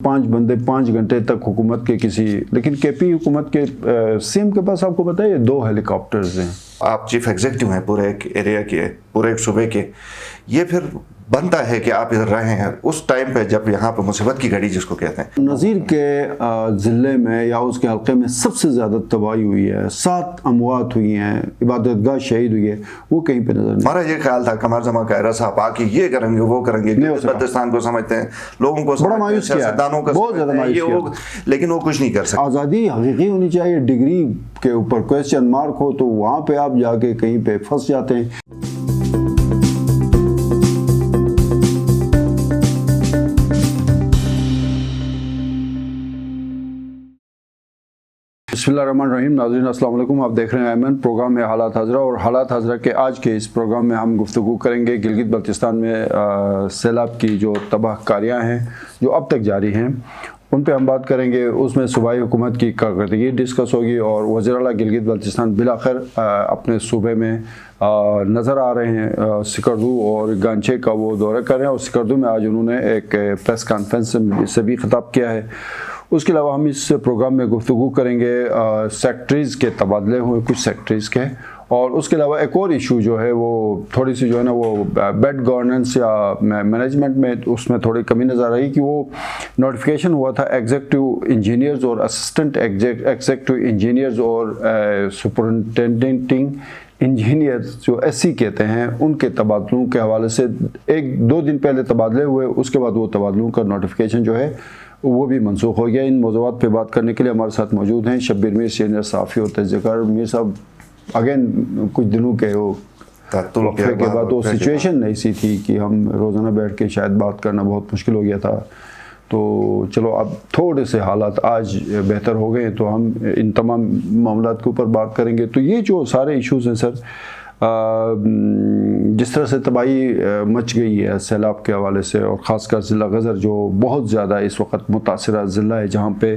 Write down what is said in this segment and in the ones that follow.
5 बंदे 5 घंटे तक हुकूमत के किसी, लेकिन केपी हुकूमत के सीएम के पास आपको पता है 2 हेलीकॉप्टर्स हैं। आप चीफ एग्जीक्यूटिव हैं पूरे एक एरिया के, पूरे एक सूबे के। ये फिर बनता है कि आप इधर रहे हैं उस टाइम पे जब यहाँ पे मुसीबत की घड़ी जिसको कहते हैं। नज़ीर के ज़िले में या उसके हल्के में सबसे ज़्यादा तबाही हुई है, 7 अमवात हुई हैं, इबादतगाह शहीद हुई है, वो कहीं पे नजर नहीं। हमारा ये ख्याल था कमर जमा कायरा साहब आके ये करेंगे वो करेंगे, बल्तिस्तान को समझते हैं, लोगों को बड़ा मायूस किया, बहुत ज़्यादा मायूस किया, लेकिन वो कुछ नहीं कर सकते। आज़ादी हकीकी होनी चाहिए, डिग्री के ऊपर क्वेश्चन मार्क हो तो वहाँ पे आप जाके कहीं पे फंस जाते हैं। बिस्मिल्लाहिर्रहमानिर्रहीम। नाज़रीन अस्सलाम वालेकुम, आप देख रहे हैं ऐमन। प्रोग्राम है हालात हाजरा, और हालात हाजरा के आज के इस प्रोग्राम में हम गुफ्तगू करेंगे गिलगित बल्तिस्तान में सैलाब की जो तबाहकारियाँ हैं जो अब तक जारी हैं उन पे हम बात करेंगे। उसमें सूबाई हुकूमत की कारकर्दगी डिस्कस होगी और वज़ीर आला गिलगित बल्तिस्तान बिलाखिर अपने सूबे में नज़र आ रहे हैं। सिकरदू और गांचे का वो दौरा कर रहे हैं और सिकरदू में आज उन्होंने एक प्रेस कॉन्फ्रेंस से भी ख़िताब किया है। उसके अलावा हम इस प्रोग्राम में गुफ्तगू करेंगे सेक्रेटरीज़ के तबादले हुए कुछ सेक्रेटरीज़ के, और उसके अलावा एक और इशू जो है वो थोड़ी सी जो है ना वो बेड गवर्नेंस या मैनेजमेंट में उसमें थोड़ी कमी नज़र आई कि वो नोटिफिकेशन हुआ था एग्जीक्यूटिव इंजीनियर्स और असिस्टेंट एग्जीक्यूटिव इंजीनियर्स और सुपरिटेंडिंग इंजीनियर्स जो एससी कहते हैं उनके तबादलों के हवाले से 1-2 दिन पहले तबादले हुए, उसके बाद वो तबादलों का नोटिफिकेशन जो है वो भी मनसूख हो गया। इन मौज़ूआत पे बात करने के लिए हमारे साथ मौजूद हैं शब्बीर मीर, सीनियर सहाफ़ी और तजज़ियाकार। मीर साहब अगेन कुछ दिनों के वो वक्फे के बाद वो सिचुएशन नहीं सी थी कि हम रोज़ाना बैठ के शायद बात करना बहुत मुश्किल हो गया था, तो चलो अब थोड़े से हालात आज बेहतर हो गए तो हम इन तमाम मामलात के ऊपर बात करेंगे। तो ये जो सारे इश्यूज़ हैं सर, जिस तरह से तबाही मच गई है सैलाब के हवाले से, और ख़ासकर ज़िला गज़र जो बहुत ज़्यादा इस वक्त मुतासिरा ज़िला है जहाँ पे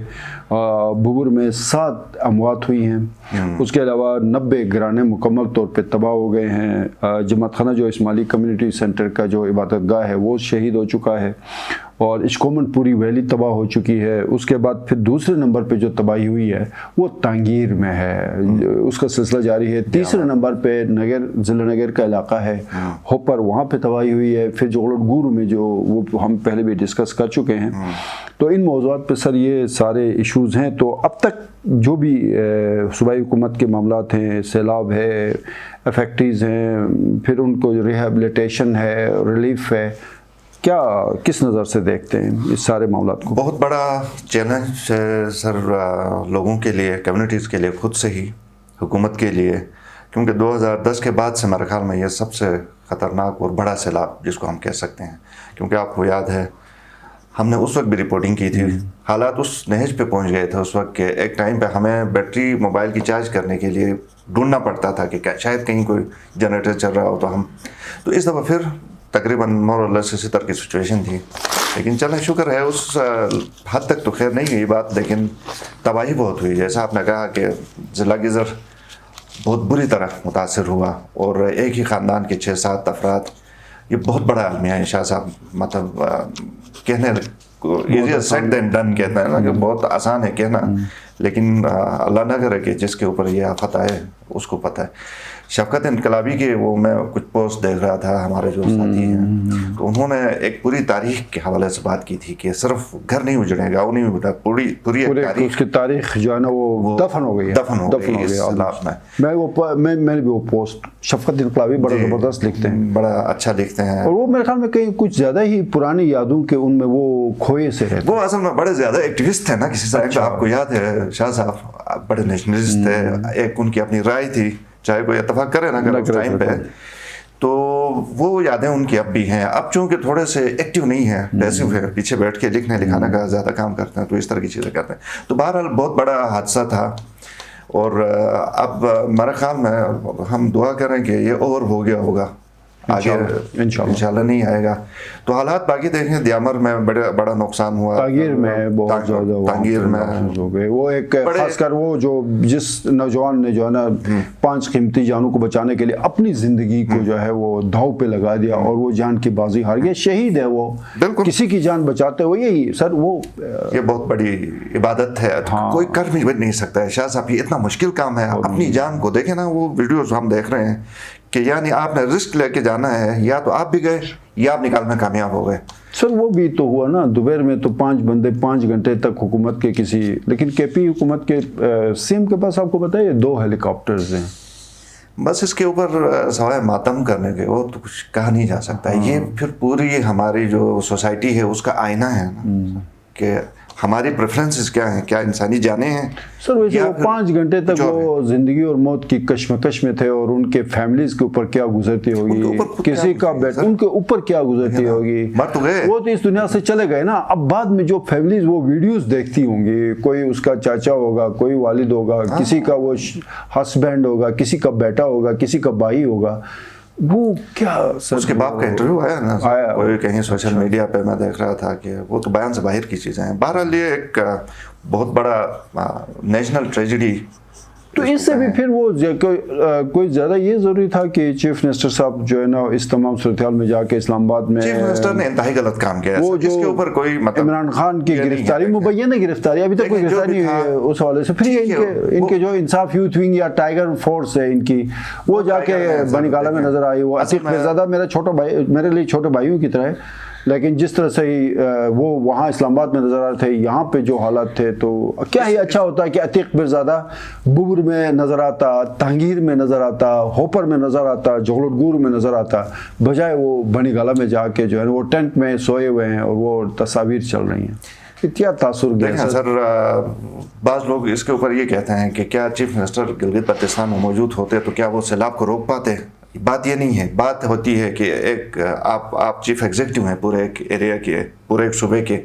बुबुर में 7 अमवात हुई हैं, उसके अलावा 90 घराने मुकम्मल तौर पे तबाह हो गए हैं। जमात खाना जो इस्माइली कम्युनिटी सेंटर का जो इबादतगाह है वो शहीद हो चुका है, और इश्कोमन पूरी वैली तबाह हो चुकी है। उसके बाद फिर दूसरे नंबर पे जो तबाही हुई है वो तांगीर में है, उसका सिलसिला जारी है। तीसरे नंबर पे ज़िला नगर का इलाका है होपर, वहाँ पे तबाही हुई है। फिर जोगलटगुरु में जो वो हम पहले भी डिस्कस कर चुके हैं। तो इन मौज़ूआत पे सर ये सारे इश्यूज़ हैं। तो अब तक जो भी सूबाई हुकूमत के मामलात हैं, सैलाब है, इफेक्टिव्स हैं, फिर उनको रिहेबिलिटेशन है, रिलीफ है, क्या किस नज़र से देखते हैं इस सारे मामलात को? बहुत बड़ा चैलेंज है सर लोगों के लिए, कम्युनिटीज़ के लिए, खुद से ही हुकूमत के लिए, क्योंकि 2010 के बाद से मेरे ख्याल में ये सबसे ख़तरनाक और बड़ा सैलाब जिसको हम कह सकते हैं। क्योंकि आपको याद है हमने उस वक्त भी रिपोर्टिंग की थी, हालात उस नहज पे पहुंच गए थे उस वक्त के एक टाइम पे हमें बैटरी मोबाइल की चार्ज करने के लिए ढूंढना पड़ता था कि शायद कहीं कोई जनरेटर चल रहा हो तो हम, तो इस दफ़ा फिर तकरीबन मोर और लेस इसी तरह की सिचुएशन थी। लेकिन चला शुक्र है उस हद तक तो खैर नहीं हुई बात, लेकिन तबाही बहुत हुई। जैसा आपने कहा कि ज़िला गज़र बहुत बुरी तरह मुतासर हुआ, और एक ही ख़ानदान के 6-7 अफराद, ये बहुत बड़ा आलमिया है शाह साहब। मतलब कहने ईज़ियर सेड देन डन कहते हैं ना, कि बहुत आसान है कहना, लेकिन अल्लाह ना करे कि जिसके ऊपर ये आफत आए उसको पता है। शफ़क़त इनकलाबी के वो मैं कुछ पोस्ट देख रहा था, हमारे जो साथी हैं, तो उन्होंने एक पूरी तारीख के हवाले से बात की थी कि सिर्फ घर नहीं उजड़ेगा, वो नहीं उजड़ा, पूरी उसकी तारीख जो है ना वो दफन हो गई, दफन हो गई इस सैलाब में। मैंने भी वो पोस्ट, शफ़क़त इनकलाबी बड़ा ज़बरदस्त लिखते हैं, बड़ा अच्छा लिखते हैं, और वो मेरे ख्याल में कहीं कुछ ज़्यादा ही पुरानी यादों के उनमें वो खोए से है। वो असल में बड़े ज़्यादा एक्टिविस्ट थे ना किसी तरह का। आपको याद है शाह साहब बड़े नेशनलिस्ट थे, एक उनकी अपनी राय थी, चाहे कोई इत्तेफाक करे ना करे उस टाइम पे, तो वो यादें उनकी अब भी हैं। अब चूँकि थोड़े से एक्टिव नहीं है, पैसिव है, पीछे बैठ के लिखने लिखाने का ज़्यादा काम करते हैं, तो इस तरह की चीज़ें करते हैं। तो बहरहाल बहुत बड़ा हादसा था, और अब मेरे ख्याल में हम दुआ करें कि ये ओवर हो गया होगा, आगे इंशाल्लाह नहीं आएगा। तो हालात बाकी देखें, दयामर में बड़ा नुकसान हुआ, तांगीर में बहुत ज़्यादा, तांगीर में हो गए। वो एक खासकर वो जो जिस नौजवान ने जो है ना 5 कीमती जानों को बचाने के लिए अपनी ज़िंदगी को जो है वो दांव पे लगा दिया और वो जान की बाजी हार गया, शहीद है वो, किसी की जान बचाते हुए। यही सर वो ये बहुत बड़ी इबादत है। हाँ। कोई कर भी नहीं सकता है शाह साहब, ये इतना मुश्किल काम है। अपनी जान को देखें ना, वो वीडियोस हम देख रहे हैं कि यानी आपने रिस्क लेके जाना है, या तो आप भी गए या आप निकाल में कामयाब हो गए। सर वो भी तो हुआ ना, दोपहर में तो 5 बंदे 5 घंटे तक हुकूमत के किसी, लेकिन केपी हुकूमत के सीएम के पास आपको पता है 2 हेलीकॉप्टर्स हैं। बस इसके ऊपर सवाए मातम करने के वो तो कुछ कहा नहीं जा सकता है। ये फिर पूरी हमारी जो सोसाइटी है उसका आईना है ना, कि हमारी प्रेफरेंसेस क्या हैं, क्या इंसानी जाने हैं। सर वैसे वो 5 घंटे तक वो जिंदगी और मौत की कश्मकश में थे, और उनके फैमिलीज के ऊपर क्या गुजरती होगी, किसी का बेटा उनके ऊपर क्या गुजरती होगी, मर तो गए, वो तो इस दुनिया से चले गए ना। अब बाद में जो फैमिलीज वो वीडियोस देखती होंगी, कोई उसका चाचा होगा, कोई वालिद होगा, किसी का वो हस्बैंड होगा, किसी का बेटा होगा, किसी का भाई होगा, वो क्या सर, उसके बाप का इंटरव्यू आया ना, कोई कहीं सोशल मीडिया पे मैं देख रहा था कि वो तो बयान से बाहर की चीज़ें हैं। बहरहाल ये एक बहुत बड़ा नेशनल ट्रेजेडी। तो इससे भी फिर वो कोई ज़्यादा ये ज़रूरी था कि चीफ मिनिस्टर साहब जो है ना इस तमाम सूरत हाल में जाके इस्लामाबाद में, चीफ मिनिस्टर ने इंतहाई गलत काम किया। वो जो इसके ऊपर कोई मतलब इमरान खान की गिरफ्तारी, मुबैना गिरफ्तारी, अभी तक कोई गिरफ्तारी नहीं हुई है उस हवाले से। फिर इनके जो इंसाफ यूथ विंग या टाइगर फोर्स है इनकी, वो जाके बनिकाला में नजर आई। वो अतीक मिर्ज़ादा मेरा छोटा भाई, मेरे लिए छोटे भाइयों की तरह है, लेकिन जिस तरह से ही वो वहाँ इस्लामाबाद में नज़र आ रहे थे, यहाँ पे जो हालात थे, तो क्या ही अच्छा होता है कि अतीक मिर्ज़ादा बुबर में नज़र आता, तांगीर में नज़र आता, होपर में नज़र आता, जोगलटगुर में नज़र आता, बजाय वो बनीगाला में जाके जो है वो टेंट में सोए हुए हैं और वो तस्वीर चल रही हैं। क्या तासुर गया सर। बाज़ लोग इसके ऊपर ये कहते हैं कि क्या चीफ मिनिस्टर गिलगित बल्तिस्तान में मौजूद होते तो क्या वो सैलाब को रोक पाते। बात ये नहीं है, बात होती है कि एक आप चीफ एग्जीक्यूटिव हैं पूरे एक एरिया के, पूरे एक सूबे के।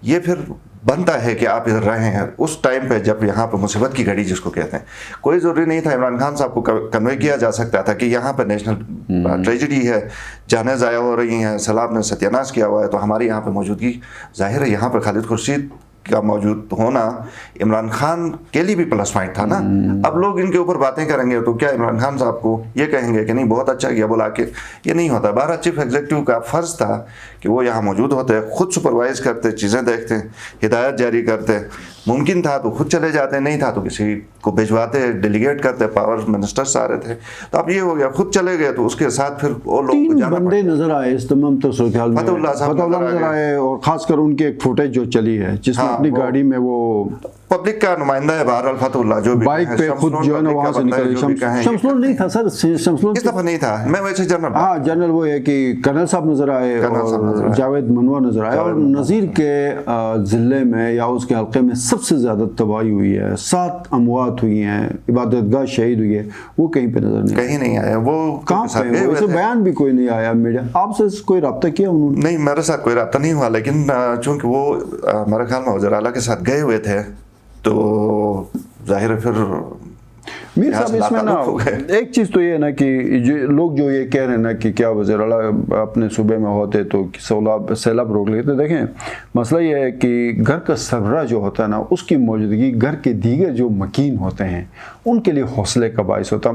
ये फिर बनता है कि आप इधर रहे हैं उस टाइम पे जब यहाँ पे मुसीबत की घड़ी जिसको कहते हैं। कोई ज़रूरी नहीं था, इमरान खान साहब को कन्वे किया जा सकता था कि यहाँ पे नेशनल ट्रेजेडी है, जानें ज़ाया हो रही हैं, सैलाब ने सत्यानाश किया हुआ है, तो हमारी यहाँ पे मौजूदगी जाहिर है। यहाँ पे खालिद खुर्शीद का मौजूद होना इमरान खान के लिए भी प्लस पॉइंट था ना। अब लोग इनके ऊपर बातें करेंगे तो क्या इमरान खान साहब को ये कहेंगे कि नहीं बहुत अच्छा किया बुला के, ये नहीं होता। 12 चीफ एग्जीक्यूटिव का फ़र्ज़ था कि वो यहाँ मौजूद होते, खुद सुपरवाइज करते, चीज़ें देखते, हिदायत जारी करते। मुमकिन था तो खुद चले जाते, नहीं था तो किसी को भिजवाते, डेलीगेट करते, पावर मिनिस्टर्स आ रहे थे। तो अब ये हो गया, खुद चले गए तो उसके साथ फिर वो लोग 3 बंदे नजर आए इस तमाम सूरत-ए-हाल में, फतहुल्लाह नजर आए, और खासकर उनकी एक फुटेज जो चली है जिसमें अपनी गाड़ी में वो पब्लिक का नुमाइंदा है बहरहाल फतहुल्लाह, जो भी बाइक पे खुद जो है ना वहाँ से निकले। शमसुल नहीं था सर, शमसुल इस दफा नहीं था, मैं वैसे जनरल, हाँ जनरल वो है कि कर्नल साहब नजर आए और जावेद मनवा नजर आए। और नज़ीर के ज़िले में या उसके हल्के में सबसे ज़्यादा तबाही हुई है, 7 अमवात हुई हैं, इबादतगाह शहीद हुई है, वो कहीं पे नजर नहीं, कहीं नहीं आया। वो कहाँ पे, वैसे बयान भी कोई नहीं आया मीडिया। आपसे कोई रब्ता किया उन्होंने? नहीं, मेरे साथ कोई रब्ता नहीं हुआ, लेकिन चूंकि वो मेरे ख्याल में वज़ीर आला के साथ गए हुए थे तो जाहिर है फिर मीर साहब इसमें ना एक चीज़ तो ये है ना कि जो लोग जो ये कह रहे हैं ना कि क्या वज़ीर आला अपने सूबे में होते तो सैलाब रोक लेते। देखें मसला ये है कि घर का सरबराह जो होता है ना, उसकी मौजूदगी घर के दीगर जो मकीन होते हैं उनके लिए हौसले का बाइस होता।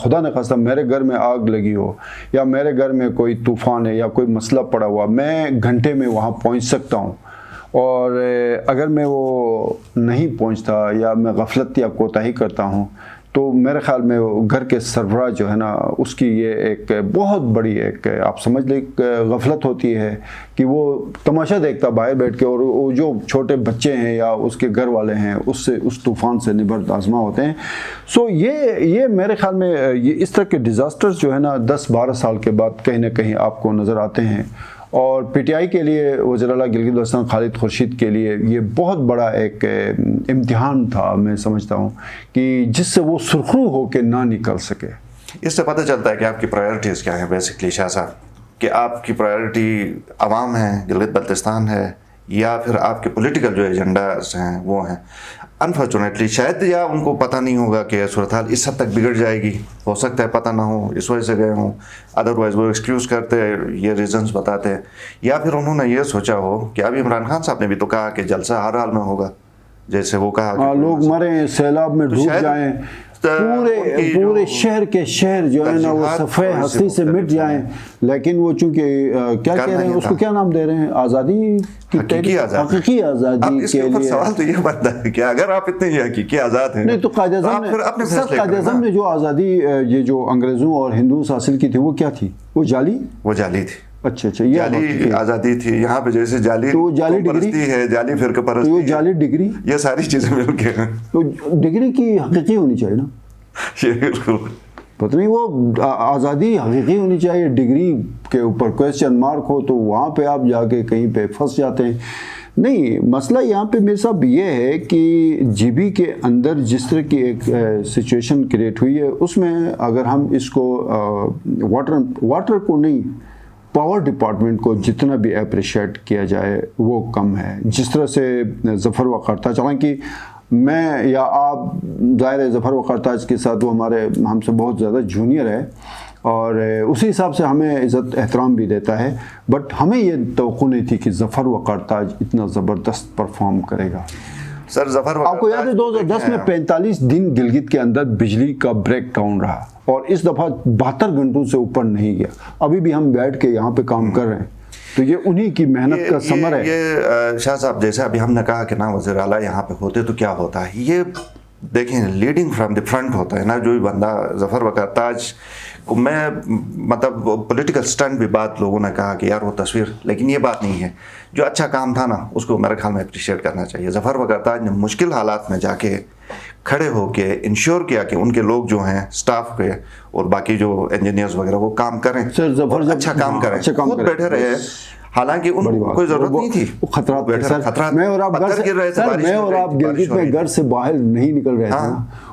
खुदा न खास्ता मेरे घर में आग लगी हो या मेरे घर में कोई तूफ़ान है या कोई मसला पड़ा हुआ, मैं घंटे में वहाँ पहुँच सकता हूँ। और अगर मैं वो नहीं पहुँचता या मैं गफलत या कोताही करता हूँ तो मेरे ख्याल में घर के सरबराह जो है ना उसकी ये एक बहुत बड़ी एक आप समझ लें गफलत होती है कि वो तमाशा देखता बाहर बैठ के, और वो जो छोटे बच्चे हैं या उसके घर वाले हैं उससे उस तूफ़ान से निबर्द आज़मा होते हैं। सो ये मेरे ख्याल में ये इस तरह के डिज़ास्टर्स जो है ना 10-12 साल के बाद कहीं ना कहीं आपको नज़र आते हैं। और पीटीआई के लिए वज़ीर आला गिलगित बल्तिस्तान खालिद खुर्शीद के लिए ये बहुत बड़ा एक इम्तिहान था, मैं समझता हूँ कि जिससे वो सुरखरू होकर ना निकल सके। इससे पता चलता है कि आपकी प्रायोरिटीज़ क्या हैं बेसिकली शाह साहब, कि आपकी प्रायोरिटी आवाम है, गिलगित बल्तिस्तान है, या फिर आपके पॉलिटिकल जो एजेंडास हैं वो हैं। अनफॉर्चुनेटली शायद या उनको पता नहीं होगा कि सूरत हाल इस हद तक बिगड़ जाएगी, हो सकता है पता ना हो, इस वजह से गए हों, अदरवाइज़ वो एक्सक्यूज़ करते, ये रीजंस बताते, या फिर उन्होंने ये सोचा हो कि अभी इमरान खान साहब ने भी तो कहा कि जलसा हर हाल में होगा, जैसे वो कहा लोग मरे, सैलाब में डूब जाएं, पूरे शहर के शहर जो है ना वो सफ़े हस्ती से मिट जाएं, लेकिन वो चूंकि क्या कह रहे हैं, उसको क्या नाम दे रहे हैं, आज़ादी की हकीकी आज़ादी के लिए। सवाल तो ये बनता है कि अगर आप इतने हकीकी आज़ाद हैं, नहीं तो कायद-ए-आज़म ने जो आज़ादी ये जो अंग्रेज़ों और हिंदूस हासिल की थी वो क्या थी, वो जाली थी। अच्छा, ये जाली आज़ादी थी। यहाँ पे जैसे जाली तो जाली डिग्री है, जाली फिरका परस्ती है, जाली डिग्री, ये सारी चीज़ें मिलके हैं। तो डिग्री की हकीकी होनी चाहिए ना, ये बिल्कुल पता नहीं वो आज़ादी हकीकी होनी चाहिए, डिग्री के ऊपर क्वेश्चन मार्क हो तो वहाँ पे आप जाके कहीं पे फंस जाते हैं। नहीं, मसला यहाँ पे मेरे साहब ये है कि जीबी के अंदर जिस तरह की एक सिचुएशन क्रिएट हुई है, उसमें अगर हम इसको वाटर को नहीं, पावर डिपार्टमेंट को जितना भी अप्रिशिएट किया जाए वो कम है। जिस तरह से ज़फ़र वक़ारताज, हालांकि मैं या आप, ज़ाहिर है ज़फ़र वक़ारताज के साथ वो हमसे बहुत ज़्यादा जूनियर है और उसी हिसाब से हमें इज़्ज़त एहतराम भी देता है, बट हमें ये तवक्कुओ नहीं थी कि ज़फ़र वक़ारताज इतना ज़बरदस्त परफॉर्म करेगा। सर ज़फ़र आपको याद है 2010 में 45 दिन गिलगित के अंदर बिजली का ब्रेक डाउन रहा और इस दफ़ा 72 घंटों से ऊपर नहीं गया। अभी भी हम बैठ के यहाँ पे काम कर रहे हैं, तो ये उन्हीं की मेहनत का समर है। ये शाह साहब, जैसे अभी हमने कहा कि ना वज़ीर आला यहाँ पे होते तो क्या होता है, ये देखें लीडिंग फ्रॉम द फ्रंट होता है ना, जो भी बंदा ज़फ़र वक़ारताज को, मैं मतलब पॉलिटिकल स्टंट भी बात लोगों ने कहा कि यार वो तस्वीर, लेकिन ये बात नहीं है। जो अच्छा काम था ना उसको मेरे ख्याल में अप्रिशिएट करना चाहिए। ज़फ़र वक़ारताज ने मुश्किल हालात में जाके खड़े होके इंश्योर किया कि उनके लोग जो हैं स्टाफ के और बाकी जो इंजीनियर्स वगैरह वो काम करें, अच्छा काम करें, खुद बैठे रहे, हालांकि उनको कोई जरूरत नहीं थी। खतरा मैं और आप गिलगित में घर से बाहर नहीं निकल रहे थे,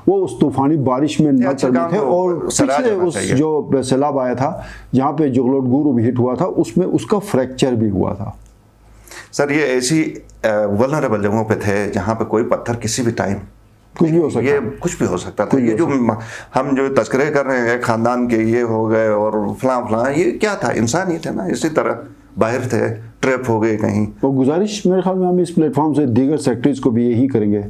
वो उस तूफानी बारिश में न चल रहे थे। और पिछले उस जो सैलाब आया था जहाँ पे जोगलोट गुरु भी हिट हुआ था, उसमें उसका फ्रैक्चर भी हुआ था। सर ये ऐसी वल्नरेबल जगहों पे थे जहाँ पे कोई पत्थर किसी भी टाइम कुछ भी हो सकता, ये कुछ भी हो सकता था। ये जो हम जो तस्करे कर रहे हैं खानदान के, ये हो गए और फलां, ये क्या था, इंसान ही थे ना, इसी तरह बाहर थे, ट्रैप हो गए कहीं। तो गुजारिश मेरे ख्याल में हम इस प्लेटफॉर्म से दीगर सेक्टर्स को भी यही करेंगे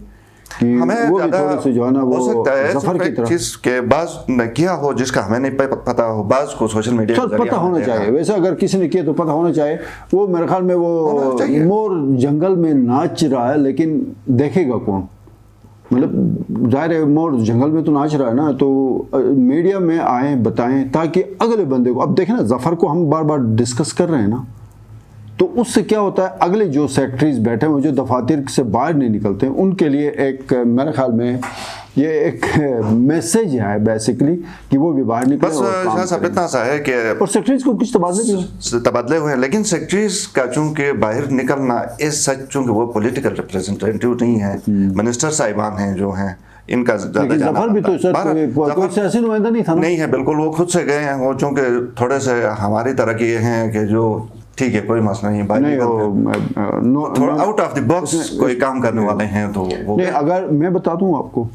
कि हमें वो भी थोड़े से जो है ना वो हो सकता है ज़फ़र की तरह जिसके बाज़ ने किया हो, जिसका हमें नहीं पता हो, बाज़ को सोशल मीडिया के पता होना चाहिए। वैसे अगर किसी ने किया तो पता होना चाहिए। वो मेरे ख्याल में वो मोर जंगल में नाच रहा है, लेकिन देखेगा कौन, मतलब जाहिर है मोर जंगल में तो नाच रहा है ना, तो मीडिया में आए बताएं ताकि अगले बंदे को, अब देखें ना ज़फ़र को हम बार बार डिस्कस कर रहे हैं ना, तो उससे क्या होता है, अगले जो सेक्रेटरीज बैठे हुए जो दफातर से बाहर नहीं निकलते, उनके लिए एक मेरे ख्याल में ये एक मैसेज है बेसिकली कि वो भी बाहर निकले। बस सब इतना सा है कि और सेक्रेटरीज को कुछ तबादले हुए हैं, लेकिन सेक्रेटरीज का चूंकि बाहर निकलना इस सच, चूंकि वो पॉलिटिकल रिप्रेजेंटेटिव नहीं है, मिनिस्टर साहिबान हैं जो हैं, इनका ज़फ़र भी तो कोई सियासी नुमाइंदा नहीं था ना, नहीं है बिल्कुल, वो खुद से गए हैं। वो चूंकि थोड़े से हमारी तरह के हैं कि जो ठीक है कोई मसला नहीं, थोड़ा आउट ऑफ द बॉक्स कोई काम करने वाले हैं, तो वो नहीं। अगर मैं बता दूं आपको,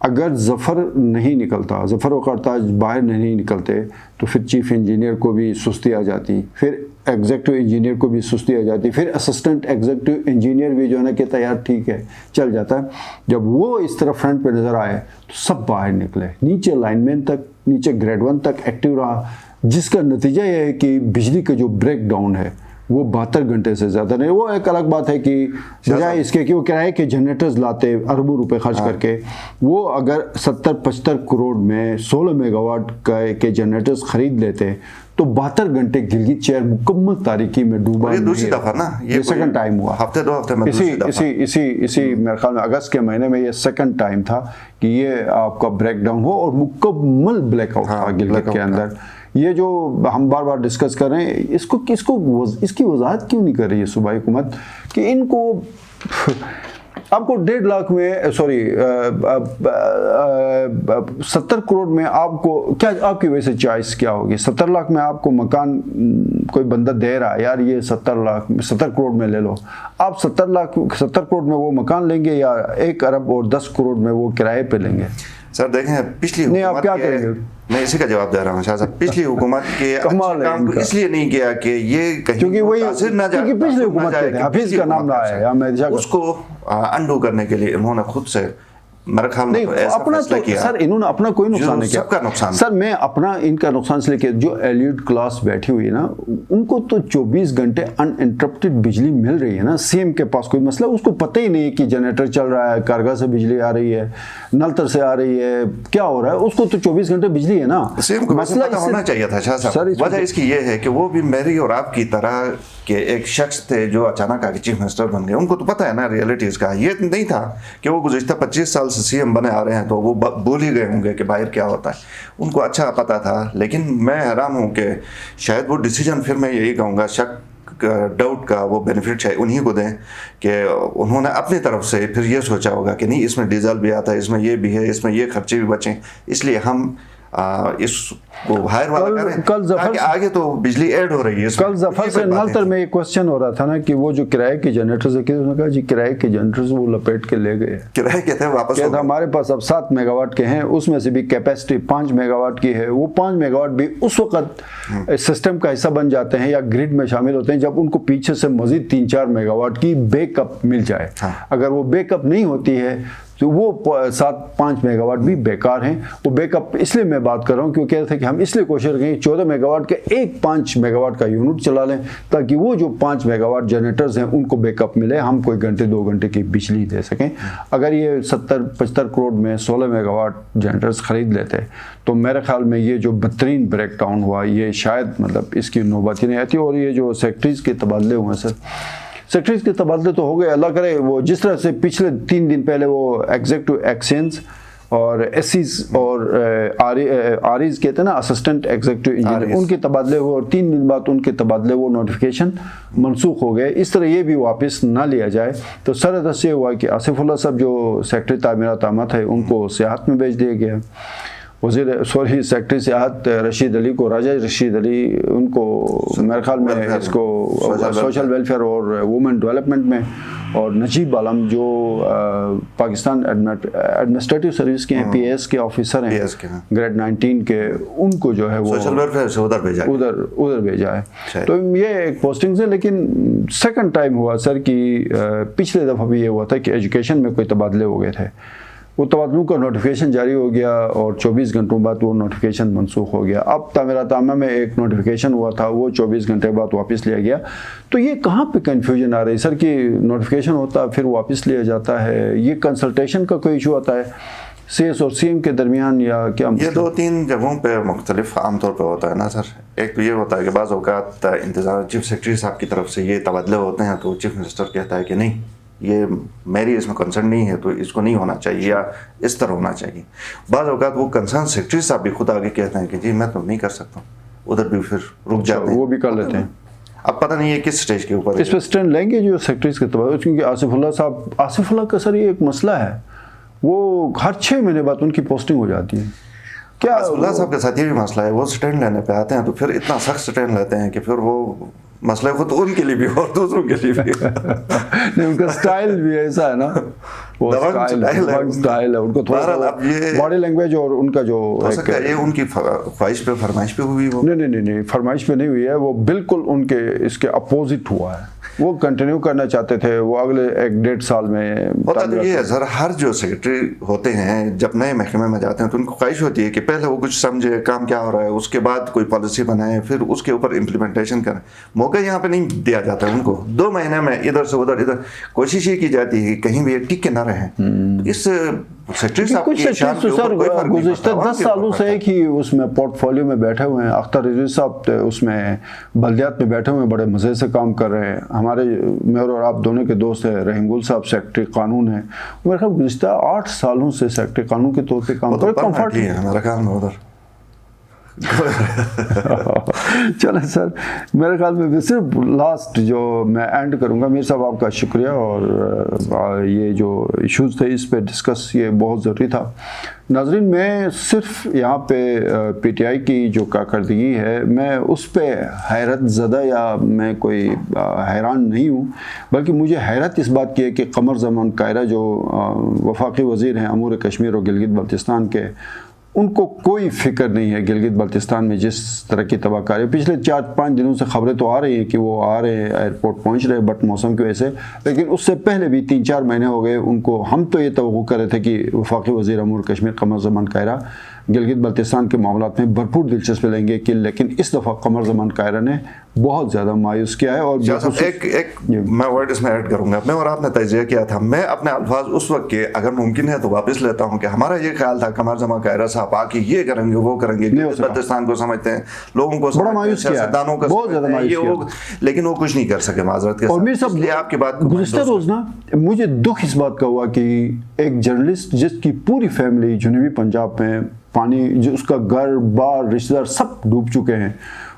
अगर ज़फ़र नहीं निकलता, ज़फ़र वक़ारताज बाहर नहीं निकलते, तो फिर चीफ इंजीनियर को भी सुस्ती आ जाती, फिर एग्जीक्यूटिव इंजीनियर को भी सुस्ती आ जाती, फिर असिस्टेंट एग्जीक्यूटिव इंजीनियर भी जो है ना कहता है यार ठीक है चल जाता है। जब वो इस तरह फ्रंट पे नज़र आए तो सब बाहर निकले, नीचे लाइनमैन तक, नीचे ग्रेड 1 तक एक्टिव रहा, जिसका नतीजा ये है कि बिजली का जो ब्रेक डाउन है वो 72 घंटे से ज़्यादा नहीं। वो एक अलग बात है कि बजाय इसके कि वो किराए के जनरेटर्स लाते अरबों रुपए खर्च करके, वो अगर 70-75 करोड़ में 16 मेगावाट के जनरेटर्स खरीद लेते तो 72 घंटे गिलगित शहर मुकम्मल तारीकी में डूबा। ये दूसरी दफा ना, ये सेकंड टाइम हुआ, हफ्ते 2 हफ्ते में इसी मेरे ख्याल में अगस्त के महीने में ये सेकंड टाइम था कि ये आपका ब्रेक डाउन हो और मुकम्मल ब्लैकआउट था गिलगित के अंदर। ये जो हम बार बार डिस्कस कर रहे हैं, इसकी वजाहत क्यों नहीं कर रही है सूबाई हुकूमत कि इनको आपको 1.5 लाख में, सॉरी 70 करोड़ में आपको क्या, आपकी वजह से चॉइस क्या होगी? 70 लाख में आपको मकान कोई बंदा दे रहा है, यार ये 70 करोड़ में ले लो, आप 70 करोड़ में वो मकान लेंगे या 1 अरब और 10 करोड़ में वो किराए पे लेंगे? सर देखें, पिछली नहीं, आप क्या हुकूमत करेंगे? मैं इसी का जवाब दे रहा हूँ शाह साहब। पिछली हुकूमत के अच्छे काम को इसलिए नहीं किया कि ये कहीं क्योंकि वही, मुतासिर ना जाए, क्योंकि पिछली हुकूमत के थे, हाफिज का नाम रहा है, हमेशा उसको अंडू करने के लिए इन्होंने खुद से मेरे ख्याल में तो ऐसा अपना फैसला किया। सर इन्होंने अपना कोई नुकसान नहीं किया, सबका नुकसान। सर मैं अपना इनका नुकसान इसलिए कि जो एलिट क्लास बैठी हुई है ना, उनको तो 24 घंटे अनइंटरप्टेड बिजली मिल रही है ना। सीएम के पास कोई मसला, उसको पता ही नहीं है कि जनरेटर चल रहा है, कारगा से बिजली आ रही है, नलतर से आ रही है, क्या हो रहा है, उसको तो 24 घंटे बिजली है ना। सीएम को मसला होना चाहिए था शाह साहब। वजह इसकी ये है कि वो भी मेरी और आपकी तरह के एक शख्स थे जो अचानक आके चीफ मिनिस्टर बन गए। उनको तो पता है ना रियलिटीज का। ये नहीं था कि वो गुज़िश्ता 25 साल से सीएम बने आ रहे हैं तो वो भूल ही गए होंगे कि बाहर क्या होता है। उनको अच्छा पता था। लेकिन मैं हैरान हूँ कि शायद वो डिसीजन, फिर मैं यही कहूँगा, शक डाउट का वो बेनिफिट शायद उन्हीं को दें कि उन्होंने अपनी तरफ से फिर ये सोचा होगा कि नहीं, इसमें डीजल भी आता है, इसमें ये भी है, इसमें ये खर्चे भी बचें, इसलिए हम इसको हायर वाला करें ताकि आगे तो बिजली ऐड हो रही है। कल जफर से नलतर में एक क्वेश्चन हो रहा था ना कि वो जो किराए के जनरेटर से, उसने कहा जी किराए के जनरेटर वो लपेट के ले गए, किराए के थे वापस हो गए। हमारे पास अब 7 मेगावाट के हैं, उसमें से भी कैपेसिटी 5 मेगावाट की है। वो 5 मेगावाट भी उस वक्त सिस्टम का हिस्सा बन जाते हैं या ग्रिड में शामिल होते हैं जब उनको पीछे से मजीद 3-4 मेगावाट की बैकअप मिल जाए। अगर वो बैकअप नहीं होती है तो वो 5 मेगावाट भी बेकार हैं। वो बैकअप इसलिए मैं बात कर रहा हूँ क्योंकि कह रहे थे कि हम इसलिए कोशिश करेंगे 14 मेगावाट के एक 5 मेगावाट का यूनिट चला लें ताकि वो जो 5 मेगावाट जनरेटर्स हैं उनको बैकअप मिले, हम कोई घंटे 2 घंटे की बिजली दे सकें। अगर ये 70-75 करोड़ में 16 मेगावाट जनरेटर्स खरीद लेते तो मेरे ख्याल में ये जो बेहतरीन ब्रेक डाउन हुआ, ये शायद मतलब इसकी नौबत ही नहीं आती। और ये जो सेक्रेटरीज के तबादले हुए सर, सेक्रेटरीज के तबादले तो हो गए, अल्लाह करे वो जिस तरह से पिछले 3 दिन पहले वो एग्जीक्यूटिव एक्सचेंज और एससीज और आरईज कहते हैं ना, असिस्टेंट एग्जीक्यूटिव इंजीनियर, उनके तबादले हुए और 3 दिन बाद उनके तबादले वो नोटिफिकेशन मनसूख हो गए। इस तरह ये भी वापस ना लिया जाए तो सरदस्त ये हुआ कि आसिफुल्लाह साहब जो सेक्रेटरी तामीरात आमद है उनको सियाहत में भेज दिया गया। सेक्रेटरी सियाहत रशीद अली को, राजा रशीद अली, उनको मेरे ख्याल में इसको सोशल वेलफेयर और वुमेन डेवलपमेंट में, और नजीब आलम जो पाकिस्तान एडमिनिस्ट्रेटिव सर्विस के हैं, पीएस के ऑफिसर हैं ग्रेड 19 के, उनको जो है वो सोशल वेलफेयर से उधर भेजा है। तो ये एक पोस्टिंग्स है। लेकिन सेकंड टाइम हुआ सर कि पिछले दफ़ा भी ये हुआ था कि एजुकेशन में कोई तबादले हो गए थे, वो तबादलों का नोटिफिकेशन जारी हो गया और 24 घंटों बाद वो नोटिफिकेशन मनसूख हो गया। अब तामीरात आमा में एक नोटिफिकेशन हुआ था, वो 24 घंटे बाद वापस लिया गया। तो ये कहाँ पे कन्फ्यूजन आ रही है सर कि नोटिफिकेशन होता है फिर वापस लिया जाता है, ये कंसल्टेशन का कोई इशू आता है सीएस और सीएम के दरमियान या क्या? ये 2-3 जगहों पे मुख्तलिफ आमतौर पे होता है ना सर। एक तो ये होता है कि बाज़ औक़ात इंतज़ार चीफ सेक्रेटरी साहब की तरफ से ये तबादले होते हैं तो चीफ मिनिस्टर कहता है कि नहीं, ये मेरी इसमें कंसर्न नहीं है तो इसको नहीं होना चाहिए या इस तरह होना चाहिए। बाज़ औक़ात वो कंसर्न सेक्रेटरी साहब भी खुद आगे कहते हैं कि जी मैं तो नहीं कर सकता, उधर भी फिर रुक जाते हैं, वो भी कर लेते हैं। अब पता नहीं है किस स्टेज के ऊपर इस पर स्टैंड लेंगे जो सेक्रेटरीज के तबादले, क्योंकि आसिफुल्लाह का सर ये एक मसला है, वो हर 6 महीने बाद उनकी पोस्टिंग हो जाती है। क्या आसिफुल्लाह साहब के साथ ये भी मसला है, वो स्टैंड लेने पे आते हैं तो फिर इतना सख्त स्टैंड लेते हैं कि फिर वो मसला खुद उनके लिए भी और दूसरों के लिए भी नहीं, उनका स्टाइल भी ऐसा है ना, वो स्टाइल है उनको, थोड़ा बॉडी लैंग्वेज और उनका जो ये उनकी ख्वाहिश पे फरमाइश पे हुई वो नहीं फरमाइश पे नहीं हुई है, वो बिल्कुल उनके इसके अपोजिट हुआ है। वो कंटिन्यू करना चाहते थे, वो अगले 1-1.5 साल में होता तो ये है सर, हर जो सेक्रेटरी होते हैं जब नए महकमे में जाते हैं तो उनको ख्वाहिश होती है कि पहले वो कुछ समझे काम क्या हो रहा है, उसके बाद कोई पॉलिसी बनाए, फिर उसके ऊपर इम्प्लीमेंटेशन करें। मौका यहाँ पे नहीं दिया जाता उनको। 2 महीने में इधर से उधर कोशिश ये की जाती है कि कहीं भी टिक के ना रहें। इस सेक्रेटरी साहब कुछ सर गुज़िश्ता 10 सालों से एक ही उसमें पोर्टफोलियो में बैठे हुए हैं। अख्तर रिजवी साहब उसमें बल्दियात में बैठे हुए हैं, बड़े मज़े से काम कर रहे हैं। हमारे मेरे और आप दोनों के दोस्त हैं रहीमगुल साहब, सेक्रेटरी कानून है, मेरे ख्याल गुज़िश्ता 8 सालों से सेक्रेटरी कानून के तौर पे काम कर रहे हैं। कंफर्ट है मेरे ख्याल में उधर चलो सर, मेरे ख्याल में सिर्फ लास्ट जो मैं एंड करूंगा, मीर साहब आपका शुक्रिया, और ये जो इश्यूज़ थे इस पे डिस्कस ये बहुत ज़रूरी था। नाज़रीन, मैं सिर्फ यहाँ पे पीटीआई की जो कारकर्दगी है मैं उस पर हैरत ज़दा या मैं कोई हैरान नहीं हूँ, बल्कि मुझे हैरत इस बात की है कि कमर ज़मान कायरा जो वफाकी वज़ीर हैं अमूर कश्मीर और गिलगित बल्तिस्तान के, उनको कोई फिक्र नहीं है गिलगित बल्तिस्तान में जिस तरह की तबाहकारी। पिछले 4-5 दिनों से खबरें तो आ रही हैं कि वो आ रहे हैं, एयरपोर्ट पहुंच रहे हैं, बट मौसम की वजह से, लेकिन उससे पहले भी 3-4 महीने हो गए उनको। हम तो ये तवक्को कर रहे थे कि वफाकी वज़ीर अमूर कश्मीर कमर ज़मान कायरा गिलगित बल्तिस्तान के मामलात में भरपूर दिलचस्पी लेंगे कि, लेकिन इस दफ़ा कमर ज़मान कायरा ने बहुत ज़्यादा मायूस किया है। और एक मैं वर्ड इसमें ऐड करूंगा। मैं और आपने तजिया किया था, मैं अपने अल्फाज उस वक्त के अगर मुमकिन है तो वापस लेता हूं कि हमारा ये ख्याल था कमर ज़मान कायरा साहब आके ये करेंगे वो करेंगे, बल्तिस्तान को समझते हैं, लोगों को बड़ा मायूस किया, बहुत ज़्यादा मायूस किया, लेकिन वो कुछ नहीं कर सके माजरत के साथ। और मीर साहब, आपकी बात गुज़िश्ता रोज़ ना मुझे दुख इस बात का हुआ कि एक जर्नलिस्ट जिसकी पूरी फैमिली जनूबी पंजाब में पानी, जो उसका घर बार रिश्तेदार सब डूब चुके हैं,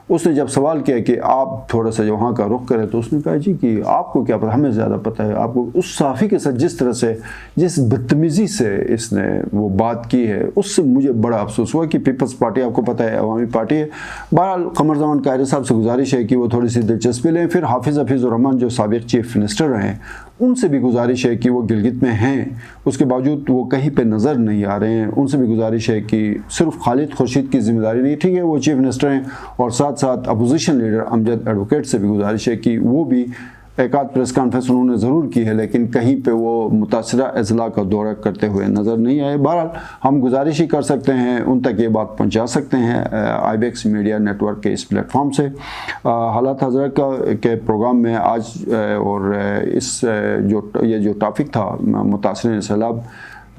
उसने जब सवाल किया कि आप थोड़ा सा वहाँ का रुख करें, तो उसने कहा जी कि आपको क्या पता, हमें ज़्यादा पता है। आपको उस साफ़ी के साथ जिस तरह से, जिस बदतमीज़ी से इसने वो बात की है, उससे मुझे बड़ा अफसोस हुआ कि पीपल्स पार्टी आपको पता है अवामी पार्टी है। बहरहाल कमर ज़मान कायरा साहब से गुजारिश है कि वो थोड़ी सी दिलचस्पी लें। फिर हाफिज़ हफीज़ुर रहमान जो साबिक़ चीफ मिनिस्टर रहे, उनसे भी गुजारिश है कि वो गिलगित में हैं, उसके बावजूद वो कहीं पे नज़र नहीं आ रहे हैं। उनसे भी गुजारिश है कि सिर्फ खालिद खुर्शीद की जिम्मेदारी नहीं, ठीक है वो चीफ मिनिस्टर हैं, और साथ साथ अपोजिशन लीडर अमजद एडवोकेट से भी गुजारिश है कि वो भी एक आध प्रेस कॉन्फ्रेंस उन्होंने ज़रूर की है, लेकिन कहीं पे वो मुतासरा अजला का दौरा करते हुए नज़र नहीं आए। बहरहाल हम गुजारिश ही कर सकते हैं, उन तक ये बात पहुंचा सकते हैं आईबीएक्स मीडिया नेटवर्क के इस प्लेटफॉर्म से। हालात हज़रत के प्रोग्राम में आज और इस जो टॉपिक था मुतासरीन सैलाब,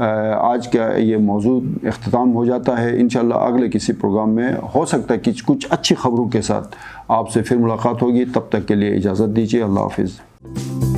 आज का ये मौजू इख्तिताम हो जाता है। इंशाल्लाह अगले किसी प्रोग्राम में हो सकता है कि कुछ अच्छी खबरों के साथ आपसे फिर मुलाकात होगी। तब तक के लिए इजाज़त दीजिए। अल्लाह हाफिज़।